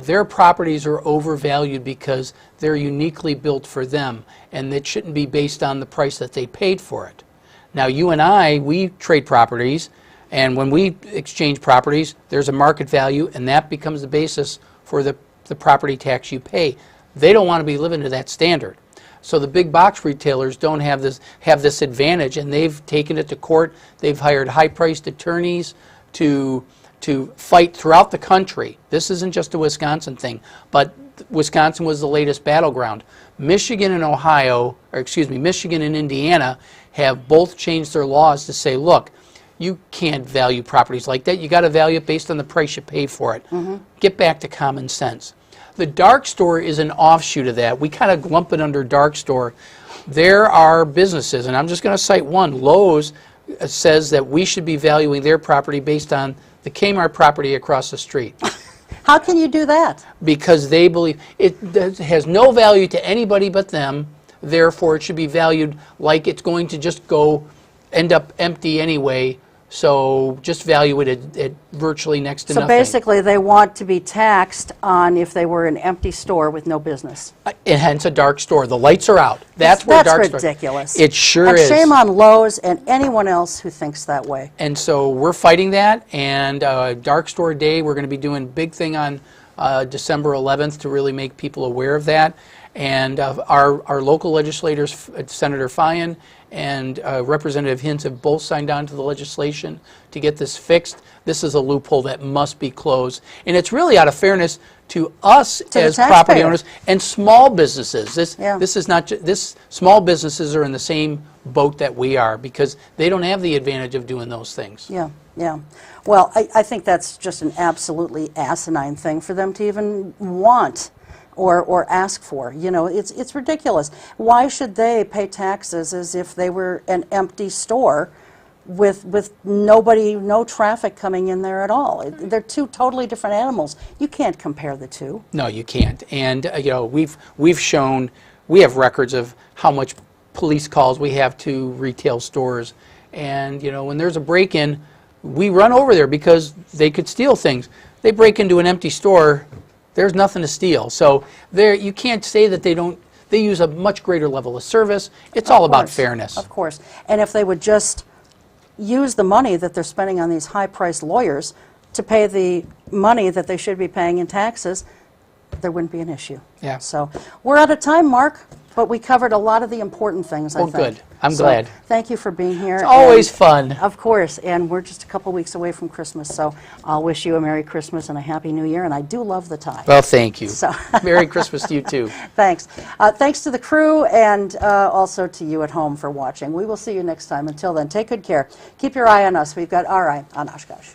their properties are overvalued because they're uniquely built for them, and it shouldn't be based on the price that they paid for it. Now, you and I, we trade properties, and when we exchange properties, there's a market value, and that becomes the basis for the property tax you pay. They don't want to be living to that standard. So the big box retailers don't have this advantage, and they've taken it to court. They've hired high-priced attorneys to fight throughout the country. This isn't just a Wisconsin thing, but Wisconsin was the latest battleground. Michigan and Ohio, or excuse me, Michigan and Indiana have both changed their laws to say, look, you can't value properties like that. You got to value it based on the price you pay for it. Get back to common sense. The dark store is an offshoot of that. We kind of lump it under dark store. There are businesses, and I'm just going to cite one. Lowe's says that we should be valuing their property based on the Kmart property across the street. How can you do that? Because they believe it has no value to anybody but them, therefore it should be valued like it's going to just end up empty anyway, so just value it at virtually next to nothing. So basically they want to be taxed on if they were an empty store with no business. And hence a dark store. The lights are out. That's where dark store. That's ridiculous. It sure and is. Shame on Lowe's and anyone else who thinks that way. And so we're fighting that, and Dark Store Day, we're going to be doing a big thing on December 11th to really make people aware of that. And our local legislators, Senator Fyan and Representative Hentz, have both signed on to the legislation to get this fixed. This is a loophole that must be closed. And it's really out of fairness to us as property owners and small businesses. This is not small businesses are in the same boat that we are because they don't have the advantage of doing those things. Yeah, yeah. Well, I think that's just an absolutely asinine thing for them to even want or ask for. You know, it's ridiculous. Why should they pay taxes as if they were an empty store with no traffic coming in there at all? They're two totally different animals. You can't compare the two. No, you can't. And you know, we've shown, we have records of how much police calls we have to retail stores, and you know, when there's a break-in, we run over there because they could steal things. They break into an empty store, there's nothing to steal. So there, you can't say that they don't. They use a much greater level of service. It's all about fairness. Of course. And if they would just use the money that they're spending on these high-priced lawyers to pay the money that they should be paying in taxes, there wouldn't be an issue. Yeah. So we're out of time, Mark, but we covered a lot of the important things, I think. Well, good. I'm glad. Thank you for being here. It's always fun. Of course, and we're just a couple weeks away from Christmas, so I'll wish you a Merry Christmas and a Happy New Year, and I do love the tie. Well, thank you. So Merry Christmas to you, too. Thanks. Thanks to the crew and also to you at home for watching. We will see you next time. Until then, take good care. Keep your eye on us. We've got our eye on Oshkosh.